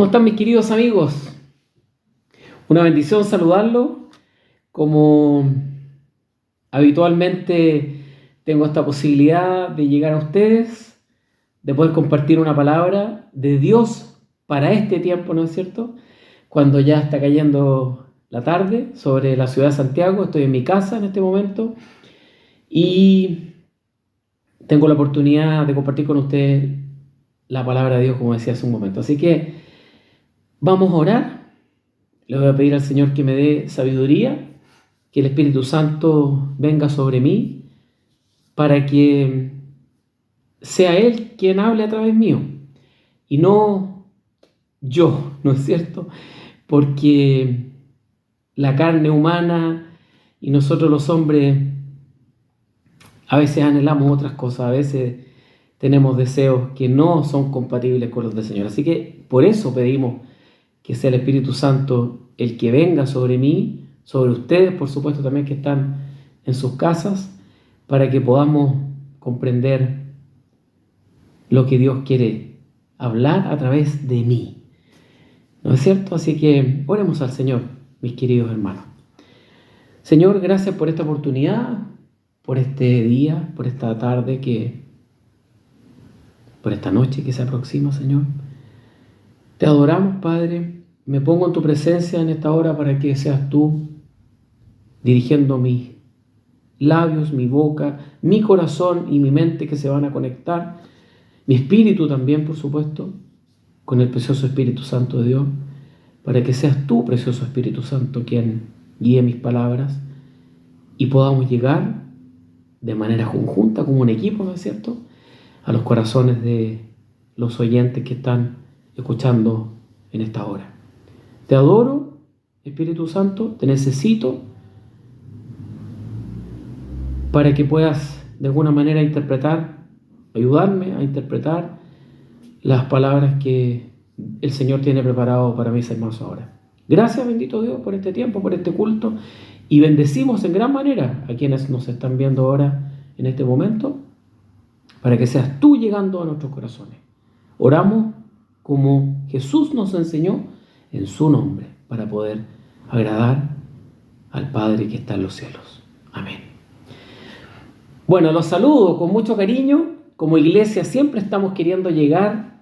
¿Cómo están mis queridos amigos? Una bendición saludarlos. Como habitualmente tengo esta posibilidad de llegar a ustedes, de poder compartir una palabra de Dios para este tiempo, ¿no es cierto? Cuando ya está cayendo la tarde sobre la ciudad de Santiago, estoy en mi casa en este momento y tengo la oportunidad de compartir con ustedes la palabra de Dios, como decía hace un momento. Así que vamos a orar. Le voy a pedir al Señor que me dé sabiduría, que el Espíritu Santo venga sobre mí para que sea Él quien hable a través mío y no yo, ¿no es cierto? Porque la carne humana y nosotros los hombres a veces anhelamos otras cosas, a veces tenemos deseos que no son compatibles con los del Señor. Así que por eso pedimos que sea el Espíritu Santo el que venga sobre mí, sobre ustedes, por supuesto también que están en sus casas, para que podamos comprender lo que Dios quiere hablar a través de mí. ¿No es cierto? Así que oremos al Señor, mis queridos hermanos. Señor, gracias por esta oportunidad, por este día, por esta tarde, por esta noche que se aproxima, Señor. Te adoramos, Padre. Me pongo en tu presencia en esta hora para que seas tú dirigiendo mis labios, mi boca, mi corazón y mi mente que se van a conectar, mi espíritu también, por supuesto, con el precioso Espíritu Santo de Dios, para que seas tú, precioso Espíritu Santo, quien guíe mis palabras y podamos llegar de manera conjunta, como un equipo, ¿no es cierto?, a los corazones de los oyentes que están escuchando en esta hora. Te adoro, Espíritu Santo, te necesito para que puedas de alguna manera ayudarme a interpretar las palabras que el Señor tiene preparado para mis hermanos ahora. Gracias, bendito Dios, por este tiempo, por este culto, y bendecimos en gran manera a quienes nos están viendo ahora en este momento, para que seas tú llegando a nuestros corazones. Oramos como Jesús nos enseñó en su nombre, para poder agradar al Padre que está en los cielos. Amén. Bueno, los saludo con mucho cariño. Como iglesia siempre estamos queriendo llegar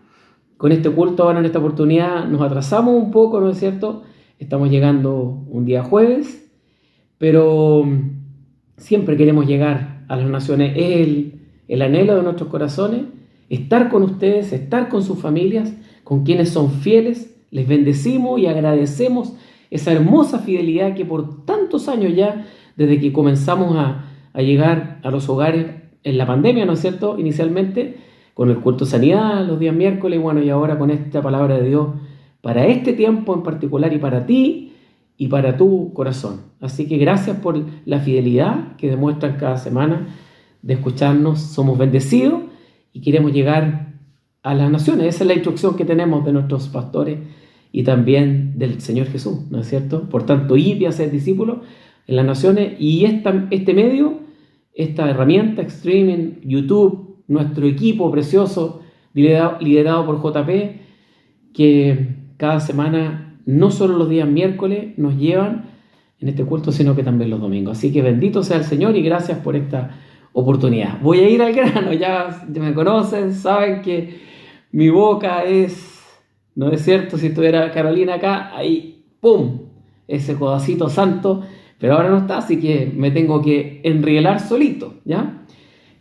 con este culto. Ahora en esta oportunidad nos atrasamos un poco, ¿no es cierto? Estamos llegando un día jueves, pero siempre queremos llegar a las naciones. Es el anhelo de nuestros corazones, estar con ustedes, estar con sus familias, con quienes son fieles. Les bendecimos y agradecemos esa hermosa fidelidad que por tantos años ya, desde que comenzamos a llegar a los hogares en la pandemia, ¿no es cierto?, inicialmente, con el culto de sanidad los días miércoles, bueno, y ahora con esta palabra de Dios para este tiempo en particular y para ti y para tu corazón. Así que gracias por la fidelidad que demuestran cada semana de escucharnos. Somos bendecidos y queremos llegar a las naciones. Esa es la instrucción que tenemos de nuestros pastores y también del Señor Jesús, ¿no es cierto? Por tanto, ir y hacer discípulos en las naciones, y este medio, esta herramienta, streaming, YouTube, nuestro equipo precioso, liderado por JP, que cada semana, no solo los días miércoles, nos llevan en este culto, sino que también los domingos. Así que bendito sea el Señor y gracias por esta oportunidad. Voy a ir al grano, ya me conocen, saben que mi boca no es cierto, si estuviera Carolina acá, ahí, ¡pum!, ese codacito santo, pero ahora no está, así que me tengo que enrielar solito, ¿ya?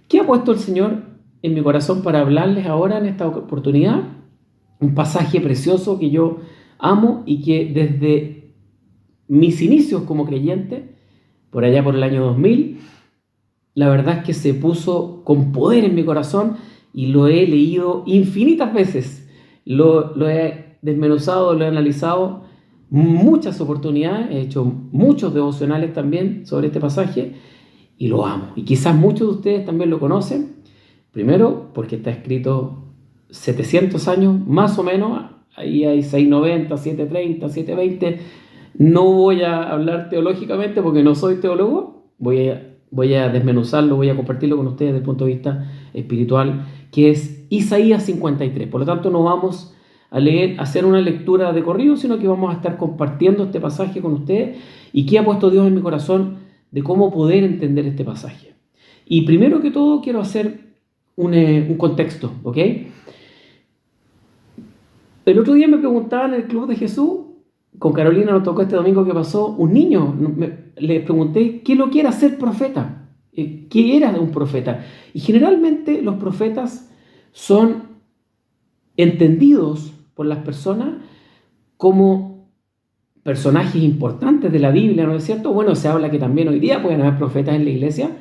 ¿Qué ha puesto el Señor en mi corazón para hablarles ahora en esta oportunidad? Un pasaje precioso que yo amo y que desde mis inicios como creyente, por allá por el año 2000, la verdad es que se puso con poder en mi corazón y lo he leído infinitas veces. Lo he desmenuzado, lo he analizado muchas oportunidades, he hecho muchos devocionales también sobre este pasaje y lo amo. Y quizás muchos de ustedes también lo conocen, primero porque está escrito 700 años más o menos, ahí hay 690, 730, 720. No voy a hablar teológicamente porque no soy teólogo, voy a desmenuzarlo, voy a compartirlo con ustedes desde el punto de vista espiritual, que es Isaías 53. Por lo tanto, no vamos a leer, a hacer una lectura de corrido, sino que vamos a estar compartiendo este pasaje con ustedes y qué ha puesto Dios en mi corazón de cómo poder entender este pasaje. Y primero que todo quiero hacer un contexto, ¿ok? El otro día me preguntaban en el Club de Jesús, con Carolina nos tocó este domingo que pasó, un niño, le pregunté qué lo quiere hacer profeta, qué era un profeta. Y generalmente los profetas son entendidos por las personas como personajes importantes de la Biblia, ¿no es cierto? Bueno, se habla que también hoy día pueden haber profetas en la iglesia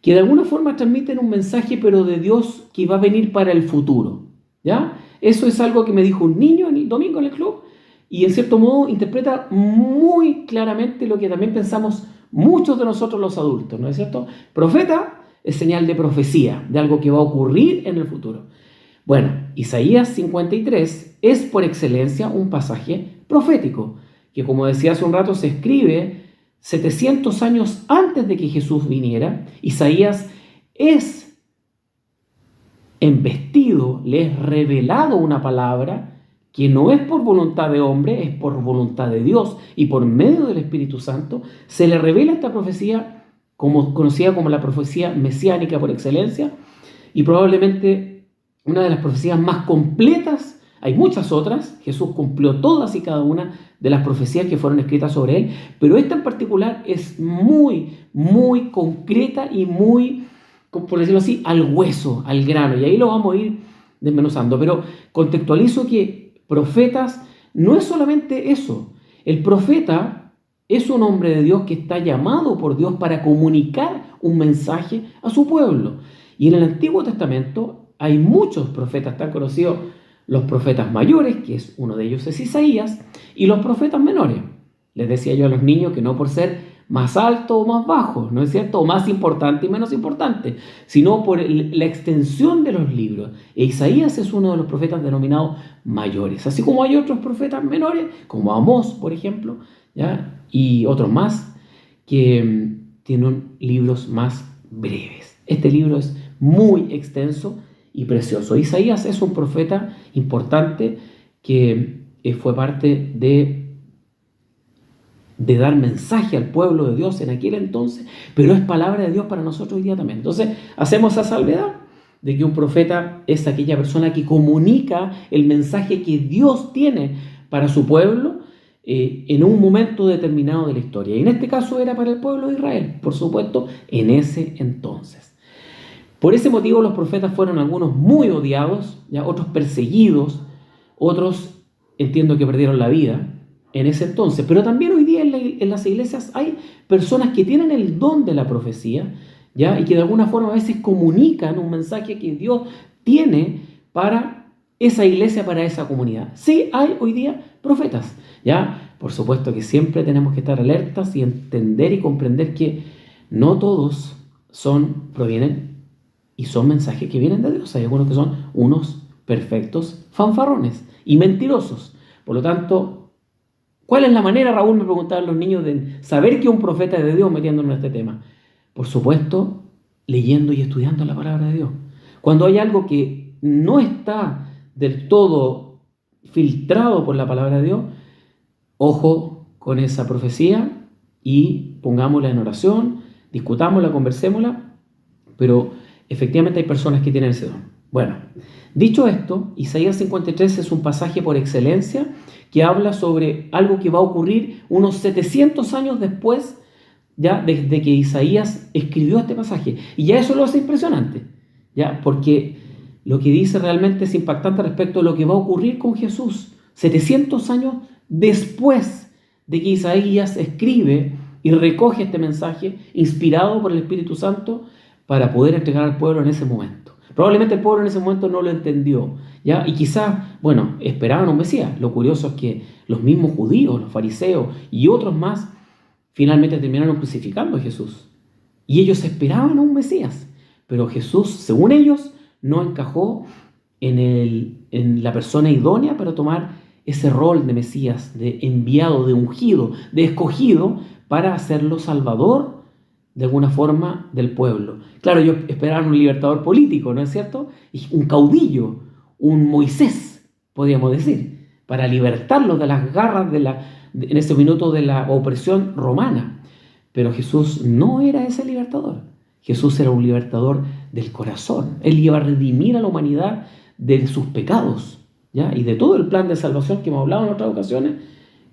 que de alguna forma transmiten un mensaje, pero de Dios que va a venir para el futuro, ¿ya? Eso es algo que me dijo un niño el domingo en el club y en cierto modo interpreta muy claramente lo que también pensamos muchos de nosotros los adultos, ¿no es cierto? Profeta es señal de profecía, de algo que va a ocurrir en el futuro. Bueno, Isaías 53 es por excelencia un pasaje profético, que como decía hace un rato se escribe 700 años antes de que Jesús viniera. Isaías es embestido, le es revelado una palabra que no es por voluntad de hombre, es por voluntad de Dios y por medio del Espíritu Santo se le revela esta profecía conocida como la profecía mesiánica por excelencia y probablemente una de las profecías más completas. Hay muchas otras, Jesús cumplió todas y cada una de las profecías que fueron escritas sobre él, pero esta en particular es muy, muy concreta y muy, por decirlo así, al hueso, al grano, y ahí lo vamos a ir desmenuzando, pero contextualizo que profetas no es solamente eso, el profeta es un hombre de Dios que está llamado por Dios para comunicar un mensaje a su pueblo, y en el Antiguo Testamento hay muchos profetas tan conocidos, los profetas mayores, que es uno de ellos es Isaías, y los profetas menores. Les decía yo a los niños que no por ser más alto o más bajo, ¿no es cierto? O más importante y menos importante, sino por la extensión de los libros. E Isaías es uno de los profetas denominados mayores, así como hay otros profetas menores, como Amós, por ejemplo, ¿ya? Y otros más que tienen libros más breves. Este libro es muy extenso y precioso. Isaías es un profeta importante que fue parte de dar mensaje al pueblo de Dios en aquel entonces, pero es palabra de Dios para nosotros hoy día también. Entonces, hacemos esa salvedad de que un profeta es aquella persona que comunica el mensaje que Dios tiene para su pueblo en un momento determinado de la historia. Y en este caso era para el pueblo de Israel, por supuesto, en ese entonces. Por ese motivo los profetas fueron algunos muy odiados, ¿ya? Otros perseguidos, otros entiendo que perdieron la vida en ese entonces. Pero también hoy día en las iglesias hay personas que tienen el don de la profecía, ¿ya? Y que de alguna forma a veces comunican un mensaje que Dios tiene para esa iglesia, para esa comunidad. Sí hay hoy día profetas, ¿ya? Por supuesto que siempre tenemos que estar alertas y entender y comprender que no todos provienen y son mensajes que vienen de Dios. Hay algunos que son unos perfectos fanfarrones y mentirosos. Por lo tanto, ¿cuál es la manera, Raúl, me preguntaban los niños, de saber que un profeta es de Dios metiéndonos en este tema? Por supuesto, leyendo y estudiando la palabra de Dios. Cuando hay algo que no está del todo filtrado por la palabra de Dios, ojo con esa profecía y pongámosla en oración, discutámosla, conversémosla, pero efectivamente hay personas que tienen ese don. Bueno, dicho esto, Isaías 53 es un pasaje por excelencia que habla sobre algo que va a ocurrir unos 700 años después, ya desde que Isaías escribió este pasaje. Y ya eso lo hace impresionante, ya, porque lo que dice realmente es impactante respecto a lo que va a ocurrir con Jesús 700 años después de que Isaías escribe y recoge este mensaje inspirado por el Espíritu Santo para poder entregar al pueblo en ese momento. Probablemente el pueblo en ese momento no lo entendió, ¿ya? Y quizás, bueno, esperaban un Mesías. Lo curioso es que los mismos judíos, los fariseos y otros más, finalmente terminaron crucificando a Jesús. Y ellos esperaban a un Mesías, pero Jesús, según ellos, no encajó en la persona idónea para tomar ese rol de Mesías, de enviado, de ungido, de escogido, para hacerlo salvador de alguna forma del pueblo. Claro, ellos esperaban un libertador político, ¿no es cierto? Un caudillo, un Moisés, podríamos decir, para libertarlos de las garras en ese minuto de la opresión romana. Pero Jesús no era ese libertador. Jesús era un libertador del corazón. Él iba a redimir a la humanidad de sus pecados, ¿ya? Y de todo el plan de salvación que hemos hablado en otras ocasiones,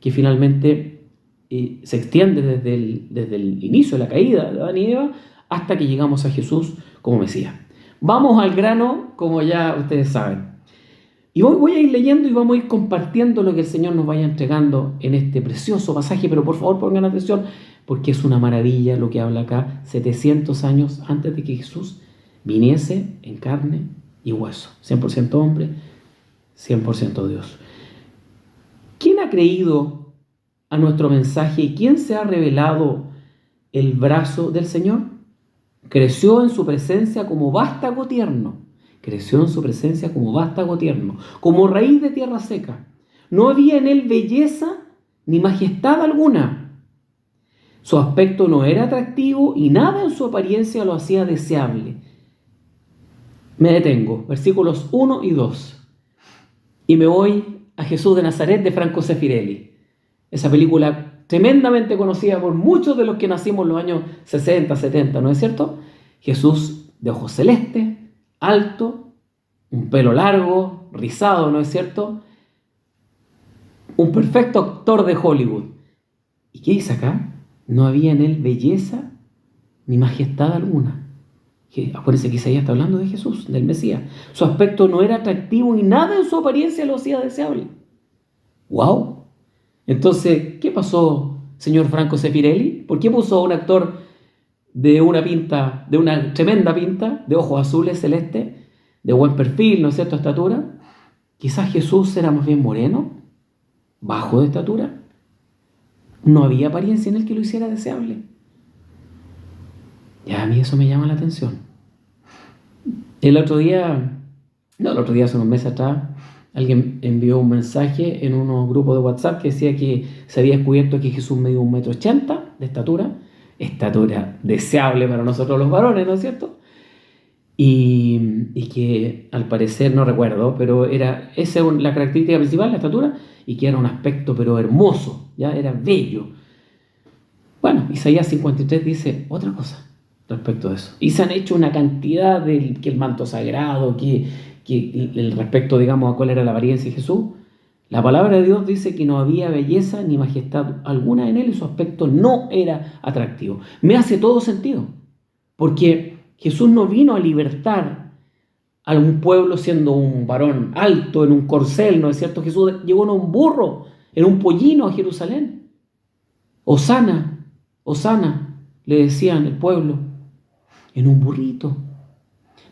que finalmente se extiende desde el inicio de la caída de Adán y Eva hasta que llegamos a Jesús como Mesías. Vamos al grano, como ya ustedes saben. Y voy a ir leyendo y vamos a ir compartiendo lo que el Señor nos vaya entregando en este precioso pasaje, pero por favor pongan atención, porque es una maravilla lo que habla acá, 700 años antes de que Jesús viniese en carne y hueso, 100% hombre, 100% Dios. ¿Quién ha creído a nuestro mensaje y quién se ha revelado el brazo del Señor? Creció en su presencia como vástago tierno. Creció en su presencia como vástago tierno, como raíz de tierra seca. No había en él belleza ni majestad alguna. Su aspecto no era atractivo y nada en su apariencia lo hacía deseable. Me detengo, versículos 1 y 2. Y me voy a Jesús de Nazaret de Franco Sefirelli. Esa película tremendamente conocida por muchos de los que nacimos en los años 60, 70, ¿no es cierto? Jesús de ojos celestes, alto, un pelo largo, rizado, ¿no es cierto? Un perfecto actor de Hollywood. ¿Y qué dice acá? No había en él belleza ni majestad alguna. Acuérdense que Isaías está hablando de Jesús, del Mesías. Su aspecto no era atractivo y nada en su apariencia lo hacía deseable. ¡Wow! Entonces, ¿qué pasó, señor Franco Sefirelli? ¿Por qué puso a un actor de una tremenda pinta, de ojos azules, celestes, de buen perfil, ¿no es cierto?, estatura? Quizás Jesús era más bien moreno, bajo de estatura. No había apariencia en él que lo hiciera deseable. Ya a mí eso me llama la atención. El otro día, hace unos meses atrás, alguien envió un mensaje en unos grupos de WhatsApp que decía que se había descubierto que Jesús medía 1,80 m de estatura deseable para nosotros los varones, ¿no es cierto? Y que al parecer, no recuerdo, pero esa es la característica principal, la estatura, y que era un aspecto pero hermoso, ya era bello. Bueno, Isaías 53 dice otra cosa respecto de eso. Y se han hecho una cantidad que el manto sagrado, que el respecto, digamos, a cuál era la apariencia de Jesús. La palabra de Dios dice que no había belleza ni majestad alguna en él y su aspecto no era atractivo. Me hace todo sentido, porque Jesús no vino a libertar a un pueblo siendo un varón alto en un corcel, ¿no es cierto? Jesús llegó en un burro, en un pollino a Jerusalén. Hosana, Hosana, le decían el pueblo, en un burrito.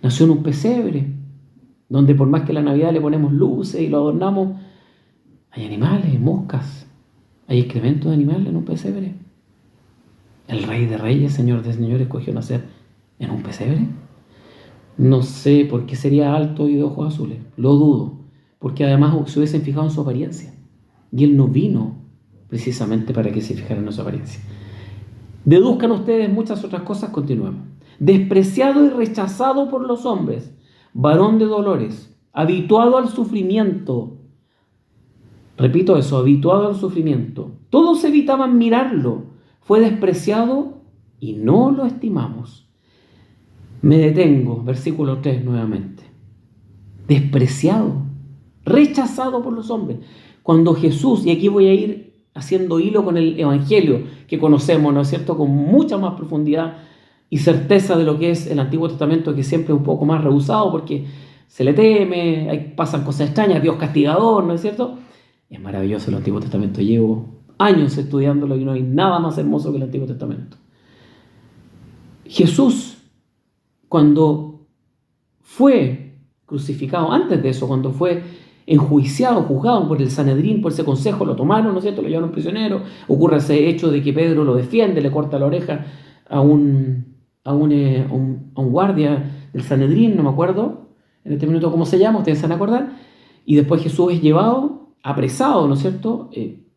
Nació en un pesebre, donde por más que la Navidad le ponemos luces y lo adornamos, hay animales, moscas, hay excrementos de animales en un pesebre. El Rey de Reyes, Señor de Señores, escogió nacer en un pesebre. No sé por qué sería alto y de ojos azules, lo dudo, porque además se hubiesen fijado en su apariencia. Y él no vino precisamente para que se fijaran en su apariencia. Deduzcan ustedes muchas otras cosas, continuemos. Despreciado y rechazado por los hombres, varón de dolores, habituado al sufrimiento. Repito eso, habituado al sufrimiento. Todos evitaban mirarlo. Fue despreciado y no lo estimamos. Me detengo, versículo 3 nuevamente. Despreciado, rechazado por los hombres. Cuando Jesús, y aquí voy a ir haciendo hilo con el Evangelio que conocemos, ¿no es cierto?, con mucha más profundidad y certeza de lo que es el Antiguo Testamento, que siempre es un poco más rehusado porque se le teme, pasan cosas extrañas, Dios castigador, ¿no es cierto? Es maravilloso el Antiguo Testamento, llevo años estudiándolo y no hay nada más hermoso que el Antiguo Testamento. Jesús, cuando fue crucificado, antes de eso, cuando fue enjuiciado, juzgado por el Sanedrín, por ese consejo, lo tomaron, ¿no es cierto?, lo llevaron prisionero. Ocurre ese hecho de que Pedro lo defiende, le corta la oreja a un guardia del Sanedrín, no me acuerdo en este minuto cómo se llama, ustedes se van a acordar, y después Jesús es llevado, apresado, ¿no es cierto?,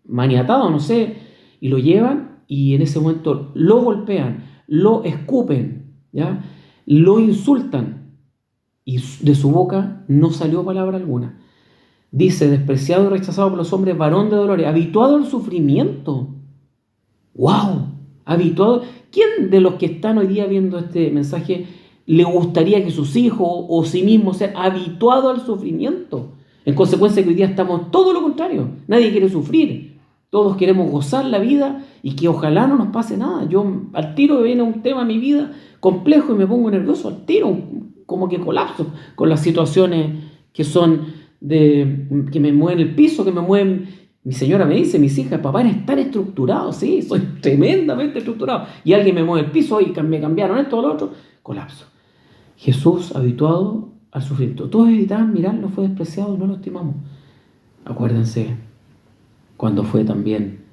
maniatado, no sé, y lo llevan, y en ese momento lo golpean, lo escupen, ¿ya?, lo insultan, y de su boca no salió palabra alguna. Dice, despreciado y rechazado por los hombres, varón de dolores, habituado al sufrimiento. ¡Wow! Habituado. ¿Quién de los que están hoy día viendo este mensaje le gustaría que sus hijos o sí mismo sean habituados al sufrimiento? En consecuencia que hoy día estamos todo lo contrario. Nadie quiere sufrir. Todos queremos gozar la vida y que ojalá no nos pase nada. Yo al tiro viene un tema en mi vida complejo y me pongo nervioso al tiro, como que colapso con las situaciones que son que me mueven el piso, que me mueven. Mi señora me dice, mis hijas, papá, eres tan estructurado, sí, soy tremendamente estructurado. Y alguien me mueve el piso y me cambiaron esto o lo otro, colapso. Jesús, habituado al sufrimiento. Todos evitaban mirarlo, fue despreciado, no lo estimamos. Acuérdense, cuando fue también,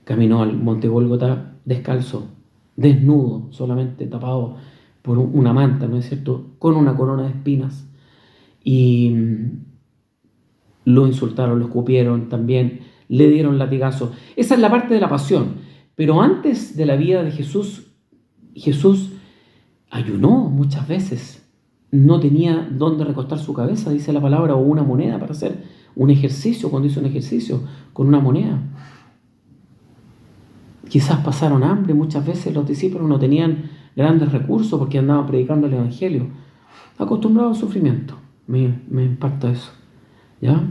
caminó al monte Gólgota descalzo, desnudo, solamente tapado por una manta, ¿no es cierto?, con una corona de espinas. Y lo insultaron, lo escupieron también, le dieron latigazos. Esa es la parte de la pasión. Pero antes de la vida de Jesús, Jesús ayunó muchas veces. No tenía dónde recostar su cabeza, dice la palabra, o una moneda para hacer un ejercicio, cuando hizo un ejercicio con una moneda. Quizás pasaron hambre, muchas veces los discípulos no tenían grandes recursos porque andaban predicando el Evangelio. Acostumbrados al sufrimiento. Me impacta eso. ¿Ya?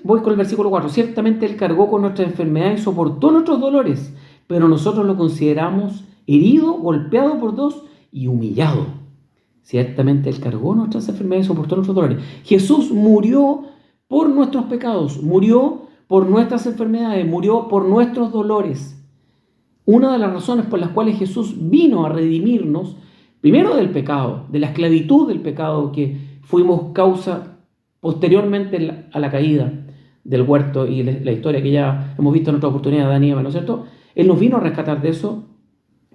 Voy con el versículo 4. Ciertamente Él cargó con nuestras enfermedades y soportó nuestros dolores, pero nosotros lo consideramos herido, golpeado por Dios y humillado. Ciertamente Él cargó nuestras enfermedades y soportó nuestros dolores. Jesús murió por nuestros pecados, murió por nuestras enfermedades, murió por nuestros dolores. Una de las razones por las cuales Jesús vino a redimirnos, primero del pecado, de la esclavitud del pecado que fuimos causa posteriormente a la caída del huerto y la historia que ya hemos visto en otra oportunidad de Adán y Eva, ¿no es cierto? Él nos vino a rescatar de eso,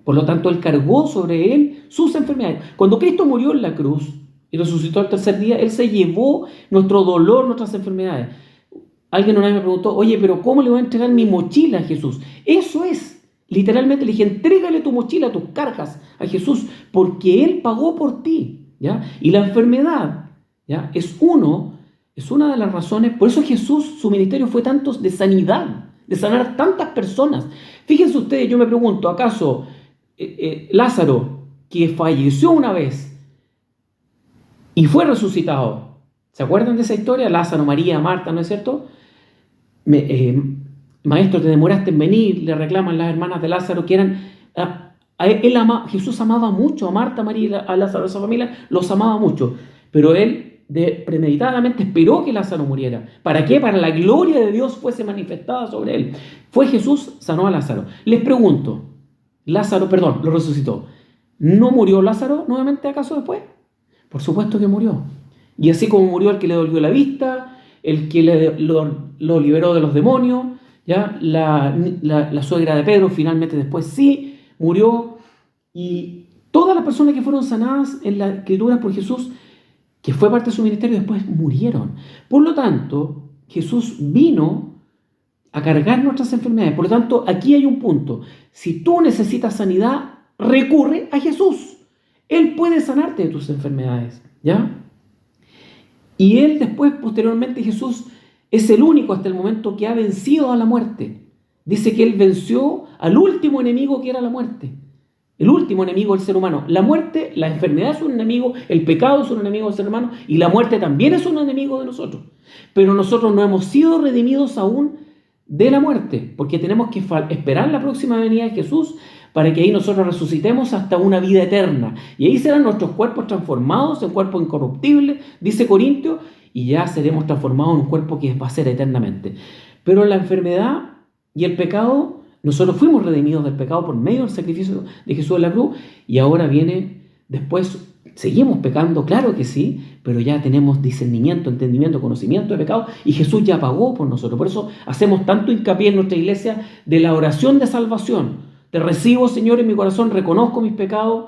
por lo tanto Él cargó sobre Él sus enfermedades. Cuando Cristo murió en la cruz y resucitó al tercer día, Él se llevó nuestro dolor, nuestras enfermedades. Alguien una vez me preguntó, oye, pero ¿cómo le voy a entregar mi mochila a Jesús? Eso es, literalmente le dije, entrégale tu mochila, tus cargas a Jesús, porque Él pagó por ti, ¿ya? Y la enfermedad, ¿ya?, es una de las razones. Por eso Jesús, su ministerio fue tanto de sanidad, de sanar tantas personas. Fíjense ustedes, yo me pregunto, ¿acaso Lázaro, que falleció una vez y fue resucitado, ¿se acuerdan de esa historia? Lázaro, María, Marta, ¿no es cierto? Maestro, te demoraste en venir, le reclaman las hermanas de Lázaro, que eran... Jesús amaba mucho a Marta, a María, a Lázaro, a esa familia, los amaba mucho, pero Él premeditadamente esperó que Lázaro muriera. ¿Para qué? Para la gloria de Dios fuese manifestada sobre él. Fue Jesús, sanó a Lázaro. Les pregunto, lo resucitó. ¿No murió Lázaro nuevamente acaso después? Por supuesto que murió. Y así como murió el que le devolvió la vista, el que lo liberó de los demonios, ¿ya? La suegra de Pedro finalmente después sí murió. Y todas las personas que fueron sanadas en la Escritura por Jesús, que fue parte de su ministerio, después murieron. Por lo tanto, Jesús vino a cargar nuestras enfermedades. Por lo tanto, aquí hay un punto. Si tú necesitas sanidad, recurre a Jesús. Él puede sanarte de tus enfermedades, ¿ya? Y Él después, posteriormente, Jesús es el único hasta el momento que ha vencido a la muerte. Dice que Él venció al último enemigo, que era la muerte. El último enemigo del ser humano. La muerte, la enfermedad es un enemigo, el pecado es un enemigo del ser humano y la muerte también es un enemigo de nosotros. Pero nosotros no hemos sido redimidos aún de la muerte, porque tenemos que esperar la próxima venida de Jesús para que ahí nosotros resucitemos hasta una vida eterna. Y ahí serán nuestros cuerpos transformados en cuerpos incorruptibles, dice Corintios, y ya seremos transformados en un cuerpo que va a ser eternamente. Pero la enfermedad y el pecado, nosotros fuimos redimidos del pecado por medio del sacrificio de Jesús en la cruz, y ahora viene después, seguimos pecando, claro que sí, pero ya tenemos discernimiento, entendimiento, conocimiento de pecado, y Jesús ya pagó por nosotros. Por eso hacemos tanto hincapié en nuestra iglesia de la oración de salvación. Te recibo, Señor, en mi corazón, reconozco mis pecados,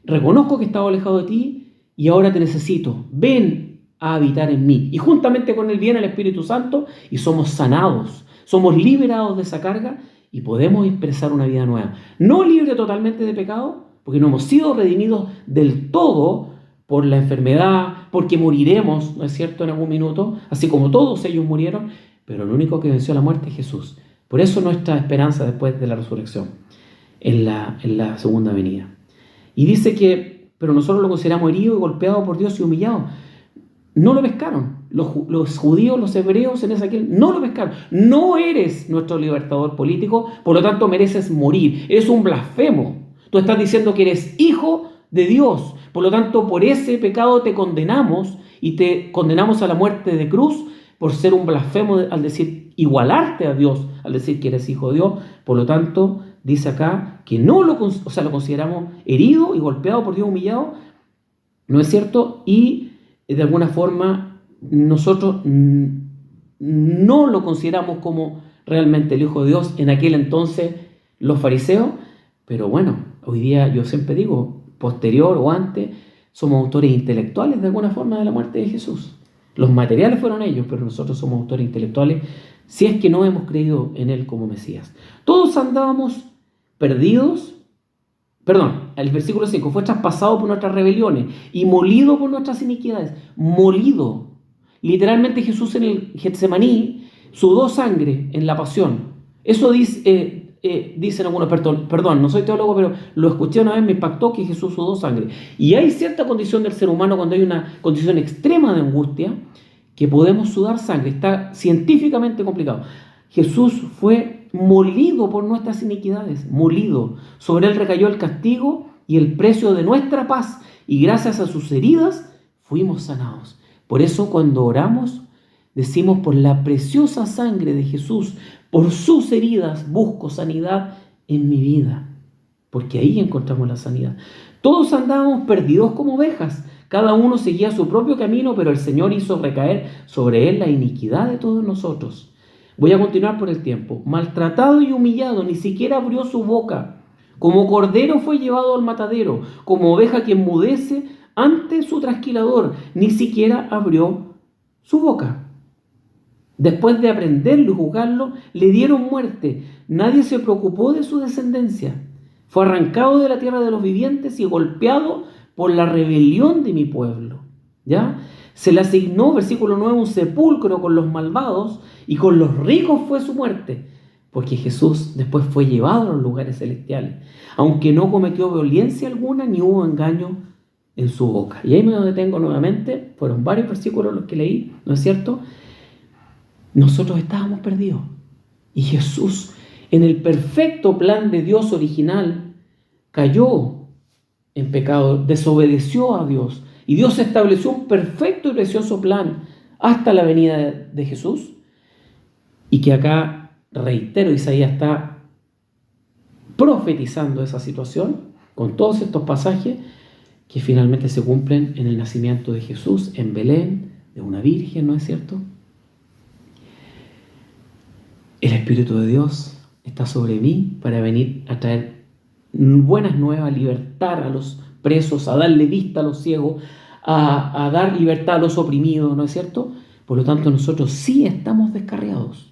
reconozco que he estado alejado de ti, y ahora te necesito. Ven a habitar en mí. Y juntamente con Él viene el Espíritu Santo, y somos sanados, somos liberados de esa carga, y podemos expresar una vida nueva. No libre totalmente de pecado, porque no hemos sido redimidos del todo por la enfermedad, porque moriremos, ¿no es cierto?, en algún minuto, así como todos ellos murieron, pero el único que venció la muerte es Jesús. Por eso nuestra esperanza después de la resurrección, en la segunda venida. Y dice que, pero nosotros lo consideramos herido y golpeado por Dios y humillado. No lo pescaron. Los judíos, los hebreos en esa no lo pescaron. No eres nuestro libertador político, por lo tanto mereces morir. Eres un blasfemo. Tú estás diciendo que eres hijo de Dios. Por lo tanto, por ese pecado te condenamos y te condenamos a la muerte de cruz por ser un blasfemo al decir, igualarte a Dios, al decir que eres hijo de Dios. Por lo tanto, dice acá que no lo consideramos herido y golpeado por Dios, humillado, ¿no es cierto? Y de alguna forma nosotros no lo consideramos como realmente el Hijo de Dios. En aquel entonces los fariseos, pero bueno, hoy día yo siempre digo, posterior o antes, somos autores intelectuales de alguna forma de la muerte de Jesús. Los materiales fueron ellos, pero nosotros somos autores intelectuales si es que no hemos creído en Él como Mesías. Todos andábamos perdidos. El versículo 5, fue traspasado por nuestras rebeliones y molido por nuestras iniquidades. Molido. Literalmente Jesús en el Getsemaní sudó sangre en la pasión. Eso dicen algunos, perdón, no soy teólogo, pero lo escuché una vez, me impactó que Jesús sudó sangre. Y hay cierta condición del ser humano cuando hay una condición extrema de angustia que podemos sudar sangre. Está científicamente complicado. Jesús fue molido por nuestras iniquidades, molido. Sobre Él recayó el castigo y el precio de nuestra paz, y gracias a sus heridas fuimos sanados. Por eso cuando oramos, decimos, por la preciosa sangre de Jesús, por sus heridas busco sanidad en mi vida, porque ahí encontramos la sanidad. Todos andábamos perdidos como ovejas, cada uno seguía su propio camino, pero el Señor hizo recaer sobre Él la iniquidad de todos nosotros. Voy a continuar por el tiempo. Maltratado y humillado, ni siquiera abrió su boca. Como cordero fue llevado al matadero, como oveja que enmudece ante su trasquilador, ni siquiera abrió su boca. Después de aprenderlo y juzgarlo, le dieron muerte. Nadie se preocupó de su descendencia. Fue arrancado de la tierra de los vivientes y golpeado por la rebelión de mi pueblo. ¿Ya? Se le asignó, versículo 9, un sepulcro con los malvados, y con los ricos fue su muerte, porque Jesús después fue llevado a los lugares celestiales, aunque no cometió violencia alguna ni hubo engaño en su boca. Y ahí me detengo nuevamente, fueron varios versículos los que leí, ¿no es cierto? Nosotros estábamos perdidos, y Jesús, en el perfecto plan de Dios original, cayó en pecado, desobedeció a Dios, y Dios estableció un perfecto y precioso plan hasta la venida de Jesús, y que acá, reitero, Isaías está profetizando esa situación con todos estos pasajes que finalmente se cumplen en el nacimiento de Jesús en Belén, de una virgen, ¿no es cierto? El Espíritu de Dios está sobre mí para venir a traer buenas nuevas, a libertar a los presos, a darle vista a los ciegos, a dar libertad a los oprimidos, ¿no es cierto? Por lo tanto, nosotros sí estamos descarriados.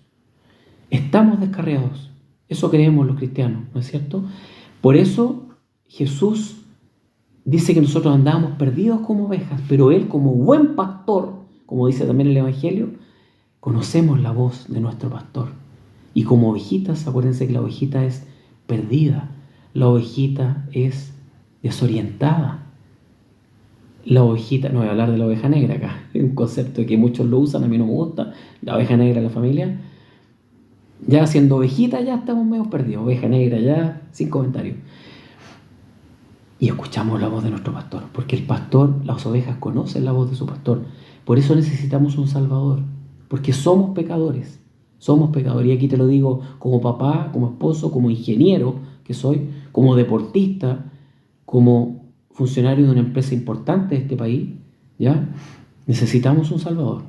Estamos descarriados. Eso creemos los cristianos, ¿no es cierto? Por eso Jesús dice que nosotros andábamos perdidos como ovejas, pero Él, como buen pastor, como dice también el Evangelio, conocemos la voz de nuestro pastor. Y como ovejitas, acuérdense que la ovejita es perdida, la ovejita es desorientada. La ovejita, no voy a hablar de la oveja negra acá, es un concepto que muchos lo usan, a mí no me gusta, la oveja negra de la familia. Ya siendo ovejita ya estamos medio perdidos, oveja negra ya, sin comentarios. Y escuchamos la voz de nuestro pastor, porque el pastor, las ovejas conocen la voz de su pastor. Por eso necesitamos un Salvador, porque somos pecadores. Y aquí te lo digo como papá, como esposo, como ingeniero que soy, como deportista, como funcionario de una empresa importante de este país, ¿ya? Necesitamos un Salvador.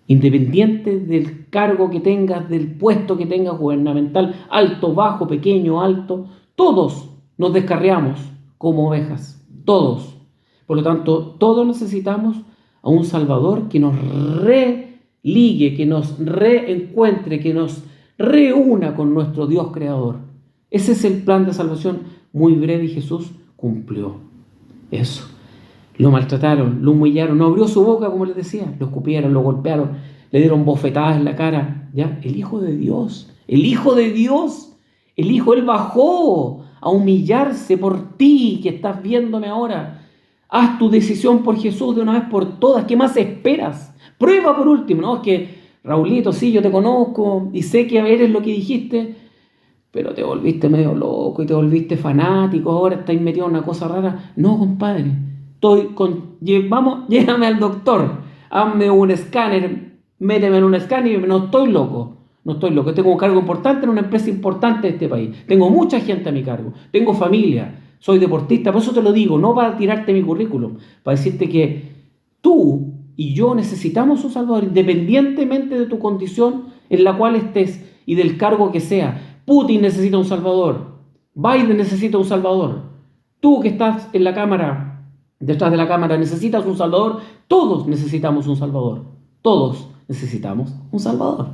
Independiente del cargo que tengas, del puesto que tengas gubernamental, alto, bajo, pequeño, alto, todos nos descarriamos como ovejas, todos. Por lo tanto, todos necesitamos a un Salvador que nos religue, que nos reencuentre, que nos reúna con nuestro Dios creador. Ese es el plan de salvación muy breve y Jesús cumplió eso. Lo maltrataron, lo humillaron, no abrió su boca, como les decía, lo escupieron, lo golpearon, le dieron bofetadas en la cara. ¿Ya? El Hijo de Dios, el Hijo de Dios, el Hijo, Él bajó a humillarse por ti que estás viéndome ahora. Haz tu decisión por Jesús de una vez por todas. ¿Qué más esperas? Prueba por último. No, es que, Raulito, sí, yo te conozco y sé que eres lo que dijiste, pero te volviste medio loco y te volviste fanático, ahora estás metido en una cosa rara. No, compadre, llévame al doctor, hazme un escáner, méteme en un escáner y no estoy loco. No estoy loco, tengo un cargo importante en una empresa importante de este país. Tengo mucha gente a mi cargo, tengo familia, soy deportista, por eso te lo digo, no para tirarte mi currículum, para decirte que tú y yo necesitamos un Salvador, independientemente de tu condición en la cual estés y del cargo que sea. Putin necesita un Salvador, Biden necesita un Salvador, tú que estás en la cámara, detrás de la cámara, necesitas un Salvador, todos necesitamos un Salvador, todos necesitamos un Salvador,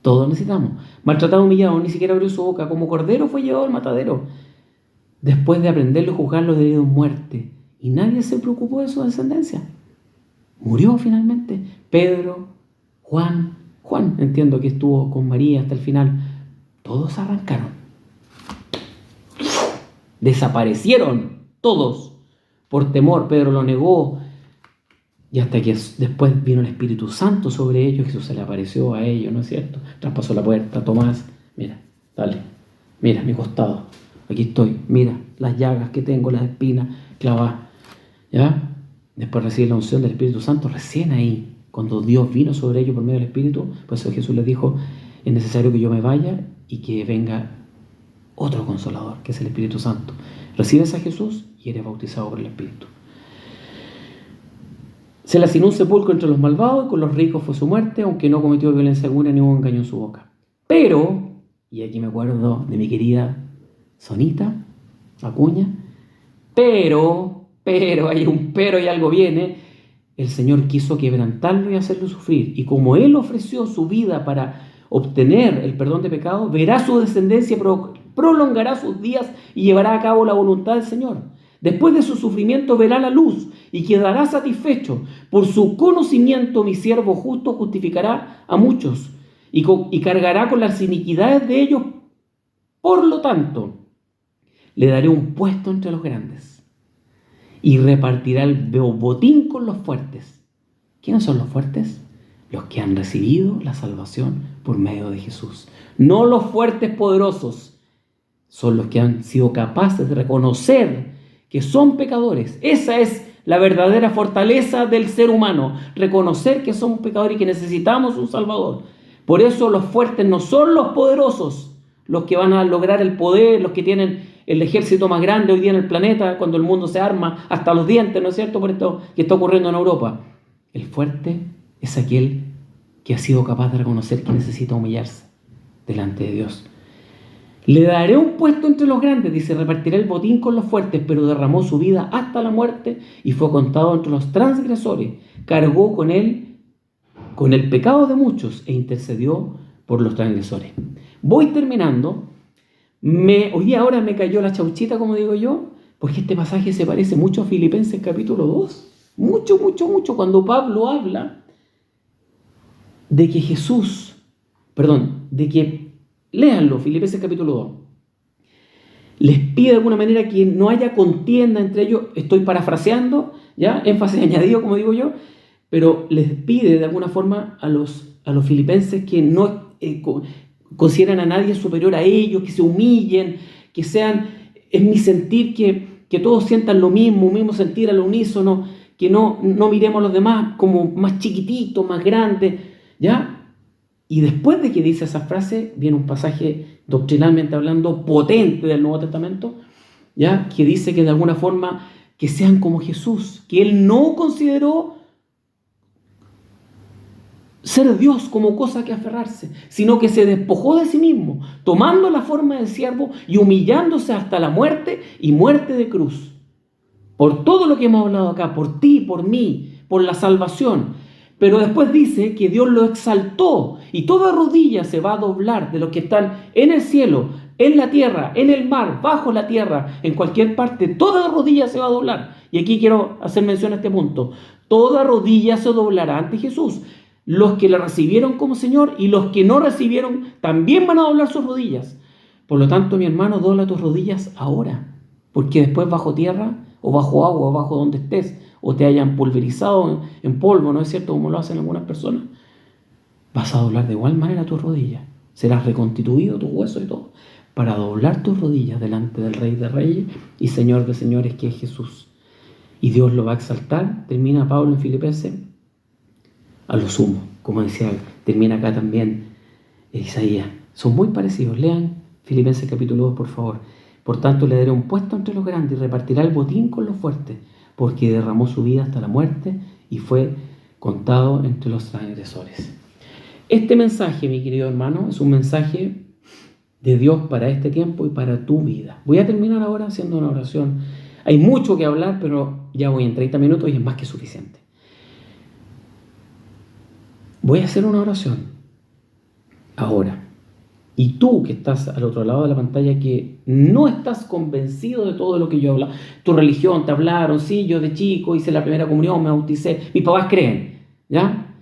todos necesitamos. Maltratado, humillado, ni siquiera abrió su boca, como cordero fue llevado al matadero. Después de aprenderlo y juzgarlo, herido en muerte, y nadie se preocupó de su descendencia. Murió finalmente. Pedro, Juan, entiendo que estuvo con María hasta el final. Todos arrancaron. Desaparecieron todos por temor. Pedro lo negó. Y hasta que después vino el Espíritu Santo sobre ellos, Jesús se le apareció a ellos, ¿no es cierto? Traspasó la puerta. Tomás, mira, dale, mira mi costado. Aquí estoy, mira las llagas que tengo, las espinas clavadas. ¿Ya? Después recibe la unción del Espíritu Santo, recién ahí, cuando Dios vino sobre ellos por medio del Espíritu. Por eso Jesús les dijo, es necesario que yo me vaya y que venga otro Consolador, que es el Espíritu Santo. Recibes a Jesús y eres bautizado por el Espíritu. Se le asignó un sepulcro entre los malvados y con los ricos fue su muerte, aunque no cometió violencia alguna ni hubo engaño en su boca. Pero, y aquí me acuerdo de mi querida Sonita Acuña, pero hay un pero y algo viene. El Señor quiso quebrantarlo y hacerlo sufrir. Y como Él ofreció su vida para obtener el perdón de pecados, verá su descendencia, prolongará sus días y llevará a cabo la voluntad del Señor. Después de su sufrimiento verá la luz y quedará satisfecho. Por su conocimiento mi siervo justo justificará a muchos y cargará con las iniquidades de ellos. Por lo tanto, le daré un puesto entre los grandes y repartirá el botín con los fuertes. ¿Quiénes son los fuertes? Los que han recibido la salvación por medio de Jesús. No los fuertes poderosos, son los que han sido capaces de reconocer que son pecadores. Esa es la verdadera fortaleza del ser humano, reconocer que somos pecadores y que necesitamos un Salvador. Por eso los fuertes no son los poderosos, los que van a lograr el poder, los que tienen el ejército más grande hoy día en el planeta, cuando el mundo se arma hasta los dientes, ¿no es cierto?, por esto que está ocurriendo en Europa. El fuerte es aquel que ha sido capaz de reconocer que necesita humillarse delante de Dios. Le daré un puesto entre los grandes, dice, repartirá el botín con los fuertes, pero derramó su vida hasta la muerte y fue contado entre los transgresores. Cargó con él, con el pecado de muchos e intercedió por los transgresores. Voy terminando. Hoy día ahora me cayó la chauchita, como digo yo, porque este pasaje se parece mucho a Filipenses capítulo 2. Mucho, cuando Pablo habla de que léanlo, Filipenses capítulo 2. Les pide de alguna manera que no haya contienda entre ellos. Estoy parafraseando, ya, énfasis añadido, como digo yo, pero les pide de alguna forma a los filipenses que no consideren a nadie superior a ellos, que se humillen, que sean, es mi sentir que todos sientan lo mismo, un mismo sentir al unísono, que no miremos a los demás como más chiquititos, más grandes, ¿ya? Y después de que dice esa frase, viene un pasaje doctrinalmente hablando potente del Nuevo Testamento, ¿ya? Que dice que de alguna forma que sean como Jesús, que Él no consideró ser Dios como cosa que aferrarse, sino que se despojó de sí mismo, tomando la forma de siervo y humillándose hasta la muerte y muerte de cruz. Por todo lo que hemos hablado acá, por ti, por mí, por la salvación. Pero después dice que Dios lo exaltó y toda rodilla se va a doblar de los que están en el cielo, en la tierra, en el mar, bajo la tierra, en cualquier parte, toda rodilla se va a doblar. Y aquí quiero hacer mención a este punto. Toda rodilla se doblará ante Jesús. Los que le recibieron como Señor y los que no recibieron también van a doblar sus rodillas. Por lo tanto, mi hermano, dobla tus rodillas ahora, porque después bajo tierra o bajo agua o bajo donde estés o te hayan pulverizado en polvo, ¿no es cierto? Como lo hacen algunas personas. Vas a doblar de igual manera tus rodillas. Serás reconstituido tus huesos y todo para doblar tus rodillas delante del Rey de Reyes y Señor de Señores, que es Jesús. Y Dios lo va a exaltar. Termina Pablo en Filipenses a lo sumo, como decía, termina acá también Isaías. Son muy parecidos. Lean Filipenses capítulo 2, por favor. Por tanto, le daré un puesto entre los grandes y repartirá el botín con los fuertes, porque derramó su vida hasta la muerte y fue contado entre los transgresores. Este mensaje, mi querido hermano, es un mensaje de Dios para este tiempo y para tu vida. Voy a terminar ahora haciendo una oración. Hay mucho que hablar, pero ya voy en 30 minutos y es más que suficiente. Voy a hacer una oración ahora. Y tú que estás al otro lado de la pantalla, que no estás convencido de todo lo que yo hablo, tu religión, te hablaron, sí, yo de chico hice la primera comunión, me bauticé, mis papás creen, ¿ya?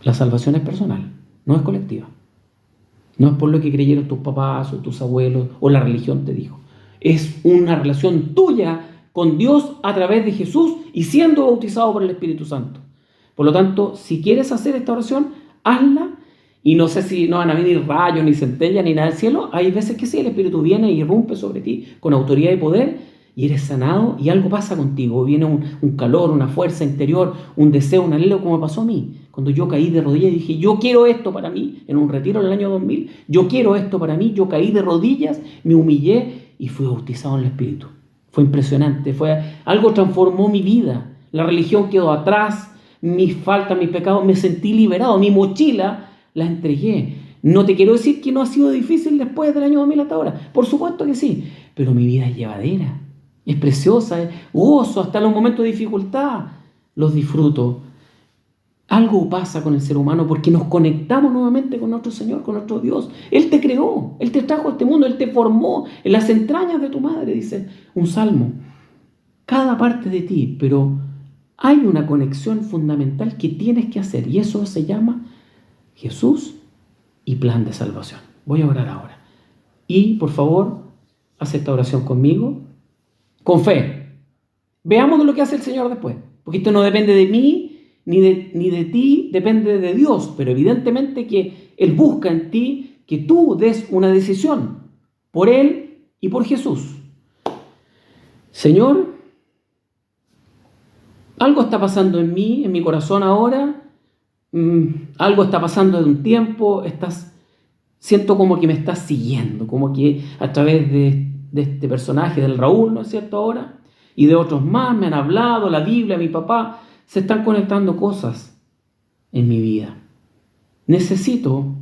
La salvación es personal, no es colectiva. No es por lo que creyeron tus papás o tus abuelos o la religión te dijo. Es una relación tuya con Dios a través de Jesús y siendo bautizado por el Espíritu Santo. Por lo tanto, si quieres hacer esta oración, hazla. Y no sé si no van a venir rayos, ni centellas, ni nada del cielo. Hay veces que sí, el Espíritu viene y irrumpe sobre ti con autoridad y poder y eres sanado y algo pasa contigo. Viene un calor, una fuerza interior, un deseo, un anhelo, como me pasó a mí. Cuando yo caí de rodillas y dije, yo quiero esto para mí, en un retiro en el año 2000, yo quiero esto para mí. Yo caí de rodillas, me humillé y fui bautizado en el Espíritu. Fue impresionante, algo transformó mi vida. La religión quedó atrás, mis faltas, mis pecados, me sentí liberado. Mi mochila la entregué. No te quiero decir que no ha sido difícil después del año 2000 hasta ahora. Por supuesto que sí. Pero mi vida es llevadera. Es preciosa. Es gozo. Hasta los momentos de dificultad los disfruto. Algo pasa con el ser humano porque nos conectamos nuevamente con nuestro Señor, con nuestro Dios. Él te creó. Él te trajo a este mundo. Él te formó en las entrañas de tu madre, dice un salmo. Cada parte de ti. Pero hay una conexión fundamental que tienes que hacer. Y eso se llama Jesús y plan de salvación. Voy a orar ahora. Y por favor, haz esta oración conmigo, con fe. Veamos lo que hace el Señor después. Porque esto no depende de mí, ni de ti, depende de Dios. Pero evidentemente que Él busca en ti que tú des una decisión por Él y por Jesús. Señor, algo está pasando en mí, en mi corazón ahora. Algo está pasando de un tiempo, siento como que me estás siguiendo, como que a través de este personaje del Raúl, ¿no es cierto ahora? Y de otros más me han hablado, la Biblia, mi papá, se están conectando cosas en mi vida. Necesito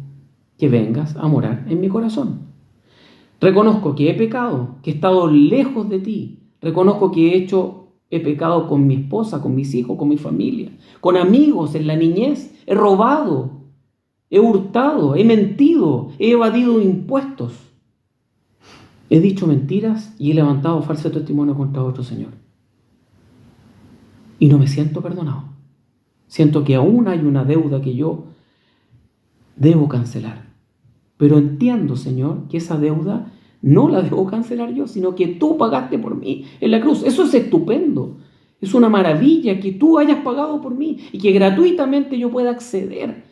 que vengas a morar en mi corazón. Reconozco que he pecado, que he estado lejos de ti. Reconozco que he pecado con mi esposa, con mis hijos, con mi familia, con amigos en la niñez. He robado, he hurtado, he mentido, he evadido impuestos. He dicho mentiras y he levantado falso testimonio contra otro Señor. Y no me siento perdonado. Siento que aún hay una deuda que yo debo cancelar. Pero entiendo, Señor, que esa deuda no la debo cancelar yo, sino que tú pagaste por mí en la cruz. Eso es estupendo. Es una maravilla que tú hayas pagado por mí y que gratuitamente yo pueda acceder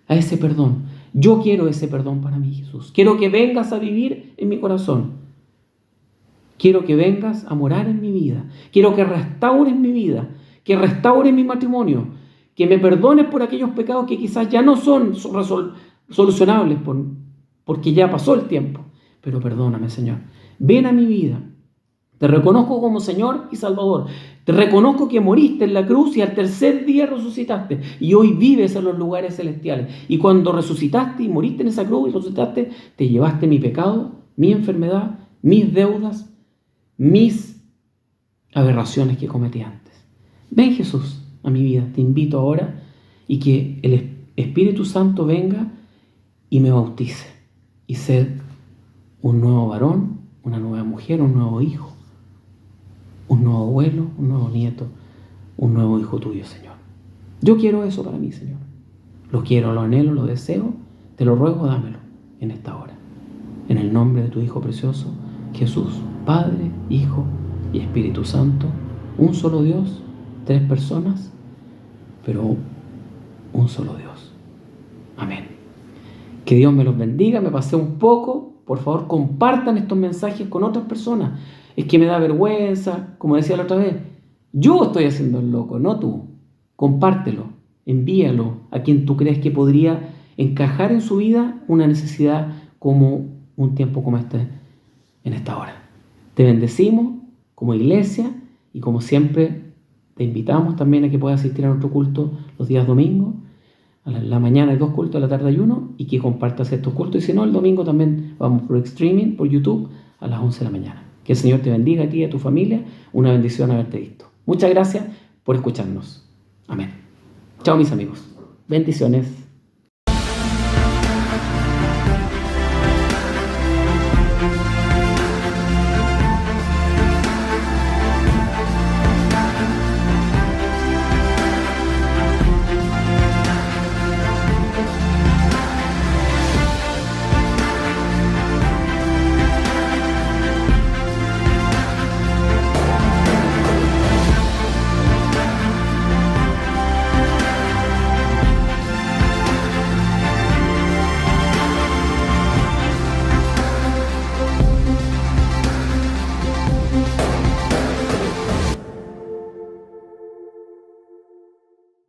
a ese perdón. Yo quiero ese perdón para mí, Jesús. Quiero que vengas a vivir en mi corazón. Quiero que vengas a morar en mi vida. Quiero que restaures mi vida, que restaures mi matrimonio, que me perdones por aquellos pecados que quizás ya no son solucionables porque ya pasó el tiempo. Pero perdóname, Señor. Ven a mi vida. Te reconozco como Señor y Salvador. Te reconozco que moriste en la cruz y al tercer día resucitaste. Y hoy vives en los lugares celestiales. Y cuando resucitaste y moriste en esa cruz y resucitaste, te llevaste mi pecado, mi enfermedad, mis deudas, mis aberraciones que cometí antes. Ven, Jesús, a mi vida. Te invito ahora y que el Espíritu Santo venga y me bautice y ser un nuevo varón, una nueva mujer, un nuevo hijo, un nuevo abuelo, un nuevo nieto, un nuevo hijo tuyo, Señor. Yo quiero eso para mí, Señor. Lo quiero, lo anhelo, lo deseo. Te lo ruego, dámelo en esta hora. En el nombre de tu Hijo precioso, Jesús, Padre, Hijo y Espíritu Santo, un solo Dios, 3 personas, pero un solo Dios. Amén. Que Dios me los bendiga. Me pasé un poco. Por favor, compartan estos mensajes con otras personas. Es que me da vergüenza, como decía la otra vez. Yo estoy haciendo el loco, no tú. Compártelo, envíalo a quien tú crees que podría encajar en su vida una necesidad como un tiempo como este en esta hora. Te bendecimos como iglesia y como siempre te invitamos también a que puedas asistir a nuestro culto los días domingos. A la mañana hay 2 cultos, a la tarde hay 1, y que compartas estos cultos. Y si no, el domingo también vamos por streaming, por YouTube, a las 11 de la mañana. Que el Señor te bendiga a ti y a tu familia. Una bendición haberte visto. Muchas gracias por escucharnos. Amén. Chao, mis amigos. Bendiciones.